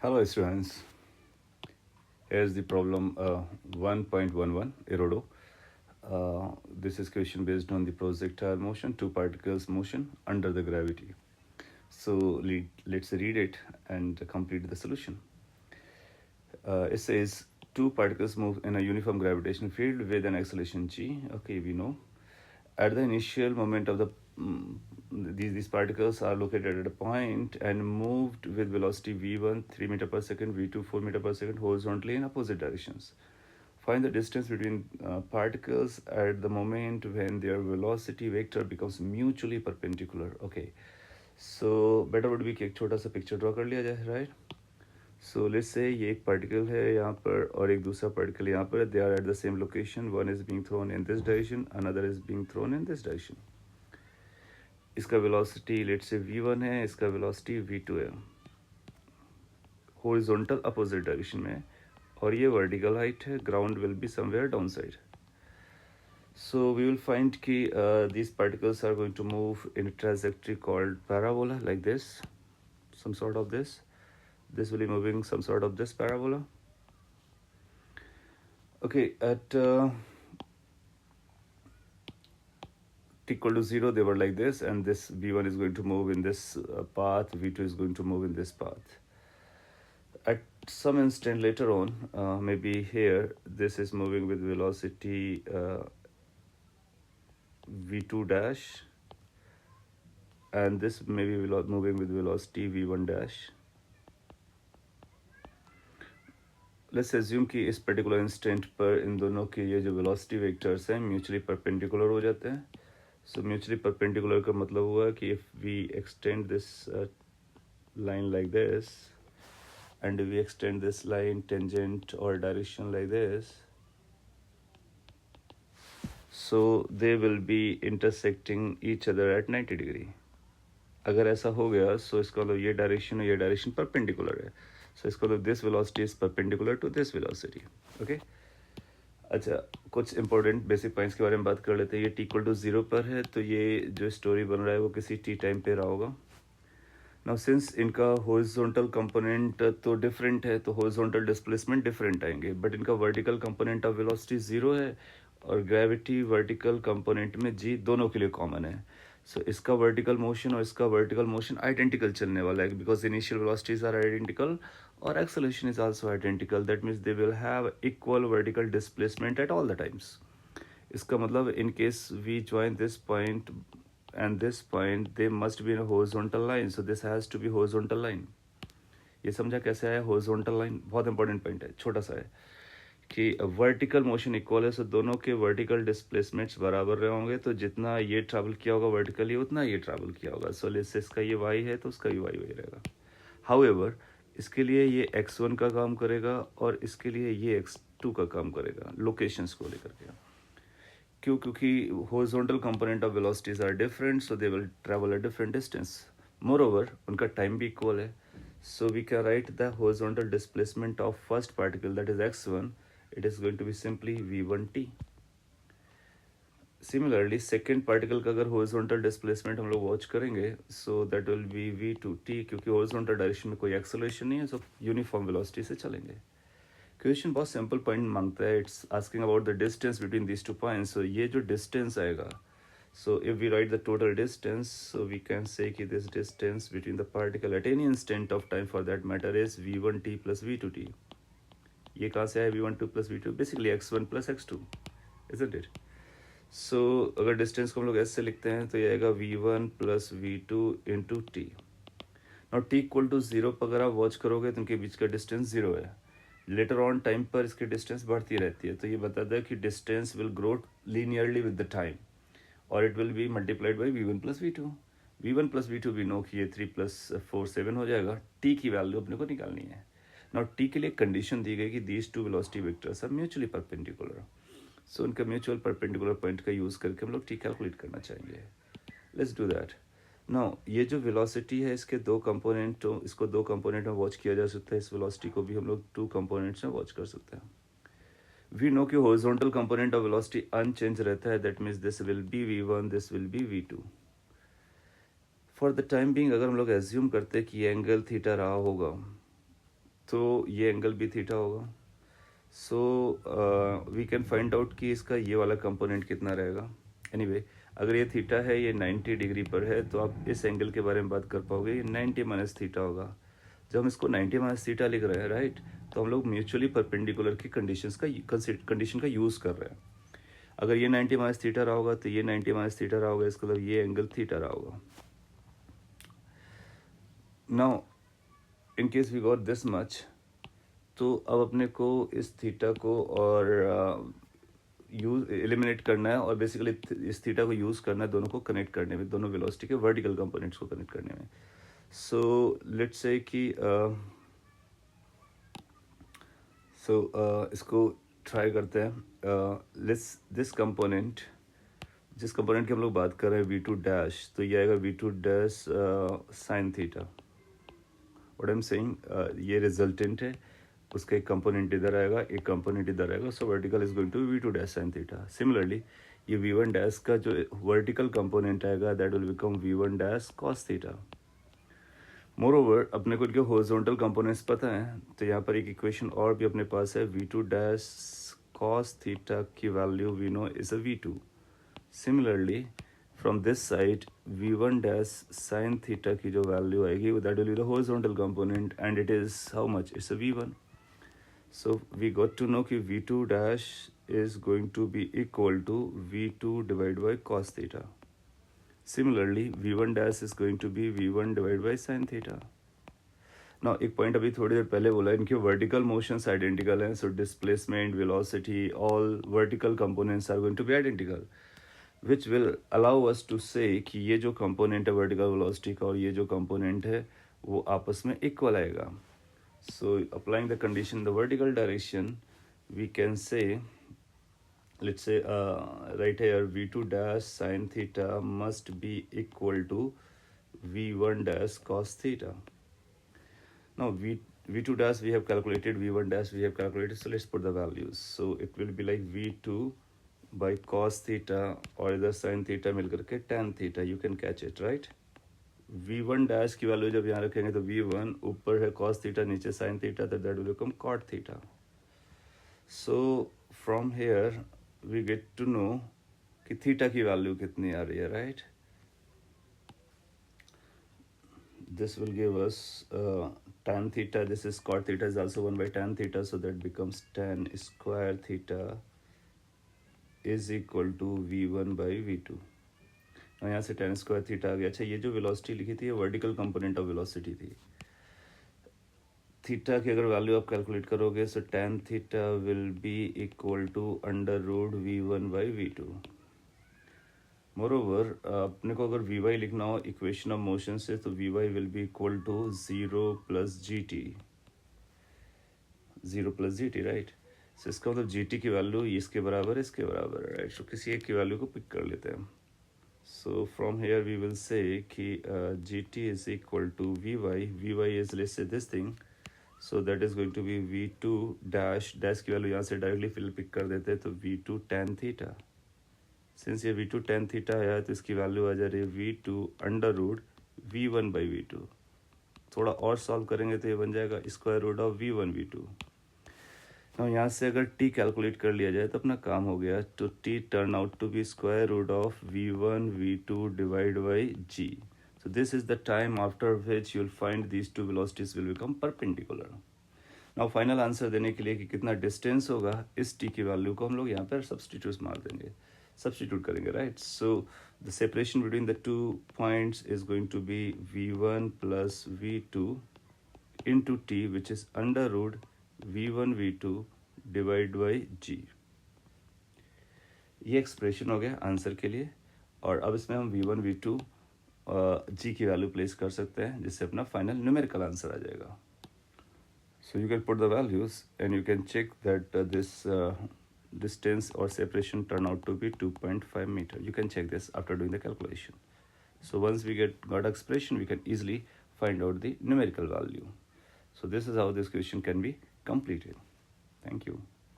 Hello students, here's the problem 1.11 Erodo. This is question based on the projectile motion, two particles motion under the gravity. So let's read it and complete the solution. It says two particles move in a uniform gravitational field with an acceleration g. Okay, we know. At the initial moment of these particles are located at a point and moved with velocity v1 3 meter per second, v2 4 meter per second horizontally in opposite directions. Find the distance between particles at the moment when their velocity vector becomes mutually perpendicular. Okay, so better would be कि एक छोटा सा picture draw कर लिया जाए, right? So let's say ये एक particle है यहाँ पर और एक दूसरा पार्टिकल यहाँ पर. They are at the same location. One is being thrown in this direction, another is being thrown in this direction. इसका velocity let's say v1 है, इसका velocity v2 है. Horizontal opposite direction में, और ये vertical height है. Ground will be somewhere downside. So we will find कि these particles are going to move in a trajectory called parabola, like this, some sort of this. This will be moving some sort of this parabola. Okay, at t equal to 0 they were like this, and this v1 is going to move in this path, v2 is going to move in this path. At some instant later on, maybe here, this is moving with velocity v2 dash, and this may be moving with velocity v1 dash. Let's assume कि इस particular instant पर इन दोनों के ये जो velocity vectors हैं mutually perpendicular हो जाते हैं. सो म्यूचुअली परपेंडिकुलर का मतलब हुआ कि if we extend this line like this and we extend this line tangent और direction like this, so they will be intersecting each other at 90 degree. अगर ऐसा हो गया सो इसका मतलब ये डायरेक्शन और ये डायरेक्शन परपेंडिकुलर है. सो इसका मतलब this velocity is perpendicular to this velocity. Okay, अच्छा, कुछ इंपॉर्टेंट बेसिक पॉइंट्स के बारे में बात कर लेते हैं. ये टी इक्वल टू 0 पर है, तो ये जो स्टोरी बन रहा है वो किसी टी टाइम पे रहा होगा. नाउ सिंस इनका हॉरिजॉन्टल कंपोनेंट तो डिफरेंट है, तो हॉरिजॉन्टल डिस्प्लेसमेंट डिफरेंट आएंगे, बट इनका वर्टिकल कंपोनेंट ऑफ वेलोसिटी 0 है और ग्रेविटी वर्टिकल कंपोनेंट में जी दोनों के लिए कॉमन है. सो इसका वर्टिकल मोशन और इसका वर्टिकल मोशन आइडेंटिकल चलने वाला है, because initial velocities are identical और acceleration is also identical. That means they will have equal vertical displacement at all the times. इसका मतलब in case we join this point and this point, they must be in a horizontal line. So this has to be horizontal line. ये समझा कैसे आया horizontal line? बहुत important point है, छोटा सा है कि वर्टिकल मोशन इक्वल है, सो दोनों के वर्टिकल डिस्प्लेसमेंट्स बराबर रहे होंगे. तो जितना ये ट्रैवल किया होगा वर्टिकली उतना ये ट्रैवल किया होगा. सो लेट्स से इसका ये y है तो उसका भी y वही रहेगा. हाउएवर इसके लिए ये x1 का काम करेगा और इसके लिए ये x2 का काम करेगा लोकेशंस को लेकर के. क्यों? क्योंकि horizontal component of velocities are different, so they will travel a different distance. Moreover उनका टाइम भी इक्वल है, so we can write the horizontal displacement of first particle, that is x1. It is going to be simply v1t. Similarly second particle का अगर horizontal displacement हम लोग watch करेंगे, so that will B v2t, क्योंकि horizontal direction में कोई acceleration नहीं है, सो यूनिफॉर्म वेलोसिटी से चलेंगे. क्वेश्चन बहुत सिंपल पॉइंट मांगता है. It's asking about the distance between these two points. So ये जो डिस्टेंस आएगा, so if we write the total distance, so we can say कि this distance between the particle at any instant of time for that matter is v1t plus v2t. ये कहाँ से आया v12 plus v2? Basically x1 plus x2, isn't it? So अगर distance को हम लोग ऐसे लिखते हैं तो ये आएगा v1 plus v2 into t. Now t equal to 0 पर अगर आप वॉच करोगे तो उनके बीच का डिस्टेंस 0 है. लेटर ऑन टाइम पर इसकी डिस्टेंस बढ़ती रहती है, तो ये बताता है कि distance will grow linearly with the time और it will be multiplied by v1 plus v2. v1 plus v2 भी नो कि ये 3 प्लस 4 7 हो जाएगा. टी की वैल्यू अपने को निकालनी है. नाउ टी के लिए कंडीशन दी गई कि these two velocity vectors are mutually perpendicular. So उनका म्यूचुअल परपेंडिकुलर पॉइंट का यूज़ करके हम लोग टी कैलकुलेट करना चाहेंगे. Let's do that. नाउ ये जो वेलोसिटी है इसके दो कंपोनेंट, इसको दो कंपोनेंट में वॉच किया जा सकता है. इस वेलोसिटी को भी हम लोग 2 कंपोनेंट्स में वॉच कर सकते हैं. वी नो कि horizontal component of velocity unchange रहता है. That means this will be v1, this will be v2. For the time being अगर हम लोग एज्यूम करते हैं कि एंगल थीटा रहा होगा, तो ये एंगल भी थीटा होगा. So we can find out कि इसका ये वाला कंपोनेंट कितना रहेगा. एनीवे अगर ये थीटा है, ये 90 डिग्री पर है, तो आप इस एंगल के बारे में बात कर पाओगे. ये 90 माइनस थीटा होगा. जब हम इसको 90 माइनस थीटा लिख रहे हैं, राइट, तो हम लोग म्यूचुअली परपेंडिकुलर की कंडीशन का यूज़ कर रहे हैं. अगर ये 90 माइनस थीटा रहा होगा तो ये 90 माइनस थीटा रहा होगा, इसका मतलब ये एंगल थीटा रहा होगा. Now in case we got this much, तो अब अपने को इस थीटा को और यूज एलिमिनेट करना है और बेसिकली इस थीटा को यूज़ करना है दोनों को कनेक्ट करने में, दोनों वेलोसिटी के वर्टिकल कंपोनेंट्स को कनेक्ट करने में. सो लेट्स से कि इसको ट्राई करते हैं. दिस कंपोनेंट, जिस कंपोनेंट की हम लोग बात कर रहे हैं v2 डैश, तो ये आएगा v2 dash sine theta. What I am saying, ये रिजल्टेंट है, उसका एक कंपोनेंट इधर आएगा, एक कंपोनेंट इधर आएगा. So vertical is going to v2 dash sine theta. Similarly ये v1 डैश का जो वर्टिकल कंपोनेंट आएगा that will become v1 dash cos theta. Moreover अपने को इनके हॉरिजॉन्टल कंपोनेंट्स पता है, तो यहाँ पर एक इक्वेशन और भी अपने पास है. v2 डैश कॉस थीटा की value we know is a v2. Similarly from this side v1 dash sine theta की जो वैल्यू आएगी that will be the horizontal component and it is how much, it's a v1. So we got to know कि v2 dash is going to be equal to v2 divided by cos theta. Similarly, v1 dash is going to be v1 divided by sin theta. Now, एक point अभी थोड़ी देर पहले बोला, इनके vertical motions identical हैं. So displacement, velocity, all vertical components are going to be identical, which will allow us to say कि ये जो कंपोनेंट है वर्टिकल वेलोसिटी का और ये जो कंपोनेंट है वो आपस में इक्वल आएगा. So applying the condition in the vertical direction, we can say, let's say right here v2 dash sin theta must be equal to v1 dash cos theta. Now v2 dash we have calculated, v1 dash we have calculated, so let's put the values. So it will be like v2 by cos theta or the sin theta मिल करके tan theta, you can catch it, right? v1 dash की value जब यहाँ रखेंगे तो v1 ऊपर है cos theta, नीचे sin theta, तो that will become cot theta. So from here we get to know कि थीटा की वैल्यू कितनी आ रही है, right. This will give us tan theta, this is cot theta is also 1 by tan theta, so that becomes tan square theta is equal to v1 by v2. और यहाँ से tan square theta आ गया. अच्छा, ये जो velocity लिखी थी ये वर्टिकल कंपोनेंट ऑफ वेलोसिटी थी. थीटा की अगर वैल्यू आप कैलकुलेट करोगे so tan theta will be equal to under root v1 by v2. Moreover अपने को अगर vy लिखना हो इक्वेशन ऑफ मोशन से, तो vy will be equal to 0 plus gt, 0 plus gt, right. So इसका मतलब gt की वैल्यू इसके बराबर, इसके बराबर है, राइट. सो किसी एक की वैल्यू को पिक कर लेते हैं. So from here we will say कि gt is equal to vy is let's say this thing, so that is going to be v2 dash की वैल्यू यहाँ से डायरेक्टली फिल पिक कर देते हैं, तो v2 tan थीटा. सिंस ये v2 tan theta है तो इसकी वैल्यू आ जा रही है v2 under root v1 by v2. थोड़ा और सॉल्व करेंगे तो ये बन जाएगा square root of v1 v2. ना यहाँ से अगर t कैलकुलेट कर लिया जाए तो अपना काम हो गया. तो t turn out to be square root of v1 v2 divide by g. So this is the time after which you'll find these two velocities will become perpendicular. Now final answer देने के लिए कि कितना distance होगा, इस t की value को हम लोग यहाँ पर सब्स्टिट्यूट करेंगे, right. So the separation between the two points is going to be v1 plus v2 into t which is under root v1 v2 divide by g. ये एक्सप्रेशन हो गया आंसर के लिए, और अब इसमें हम v1 v2 जी की वैल्यू प्लेस कर सकते हैं, जिससे अपना फाइनल न्यूमेरिकल आंसर आ जाएगा. So you can put the values and you can check that this distance और separation turn out to be 2.5 metre. You can check this after doing the calculation. So once we got expression we can easily find out the numerical value. So this is how this question can be completed. Thank you.